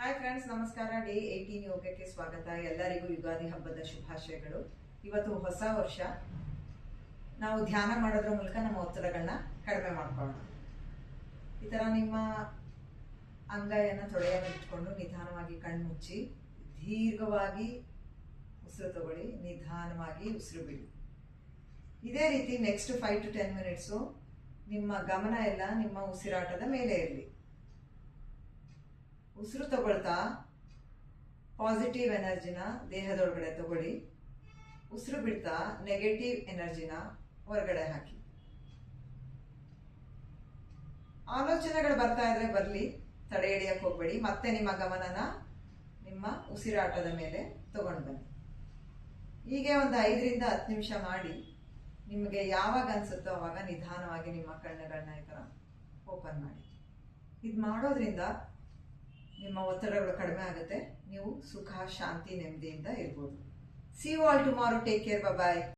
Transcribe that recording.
Hi friends, ನಮಸ್ಕಾರ. Day 18 ಯೋಗಕ್ಕೆ ಸ್ವಾಗತ. ಎಲ್ಲರಿಗೂ ಯುಗಾದಿ ಹಬ್ಬದ ಶುಭಾಶಯಗಳು. ಇವತ್ತು ಹೊಸ ವರ್ಷ. ನಾವು ಧ್ಯಾನ ಮಾಡೋದ್ರ ಮೂಲಕ ನಮ್ಮ ಒತ್ತಡಗಳನ್ನ ಕಡಿಮೆ ಮಾಡ್ಕೊಳ್ಳೋಣ. ಈ ಥರ ನಿಮ್ಮ ಅಂಗೈಯನ್ನು ತೊಡೆಯನ್ನು ಇಟ್ಕೊಂಡು ನಿಧಾನವಾಗಿ ಕಣ್ಣು ಮುಚ್ಚಿ ದೀರ್ಘವಾಗಿ ಉಸಿರು ತಗೊಳ್ಳಿ, ನಿಧಾನವಾಗಿ ಉಸಿರು ಬಿಡಿ. ಇದೇ ರೀತಿ ನೆಕ್ಸ್ಟ್ 5 to 10 ಮಿನಿಟ್ಸು ನಿಮ್ಮ ಗಮನ ಎಲ್ಲ ನಿಮ್ಮ ಉಸಿರಾಟದ ಮೇಲೆ ಇರಲಿ. ಉಸಿರು ತಗೊಳ್ತಾ ಪಾಸಿಟಿವ್ ಎನರ್ಜಿನ ದೇಹದೊಳಗಡೆ ತಗೊಳ್ಳಿ. ಉಸಿರು ಬಿಡ್ತಾ ನೆಗೆಟಿವ್ ಎನರ್ಜಿನ ಹೊರಗಡೆ ಹಾಕಿ. ಆಲೋಚನೆಗಳು ಬರ್ತಾ ಇದ್ರೆ ಬರಲಿ, ತಡೆ ಹಿಡಿಯಕ್ಕೆ ಹೋಗ್ಬೇಡಿ. ಮತ್ತೆ ನಿಮ್ಮ ಗಮನನ ನಿಮ್ಮ ಉಸಿರಾಟದ ಮೇಲೆ ತಗೊಂಡು ಬನ್ನಿ. ಹೀಗೆ ಒಂದು 5 ರಿಂದ 10 ನಿಮಿಷ ಮಾಡಿ. ನಿಮಗೆ ಯಾವಾಗ ಅನ್ಸುತ್ತೋ ಅವಾಗ ನಿಧಾನವಾಗಿ ನಿಮ್ಮ ಕಣ್ಣುಗಳನ್ನ ಈ ಥರ ಓಪನ್ ಮಾಡಿ. ಇದು ಮಾಡೋದ್ರಿಂದ ನಿಮ್ಮ ಒತ್ತಡಗಳು ಕಡಿಮೆ ಆಗುತ್ತೆ. ನೀವು ಸುಖ, ಶಾಂತಿ, ನೆಮ್ಮದಿಯಿಂದ ಇರ್ಬೋದು. See you all tomorrow. Take care. Bye bye.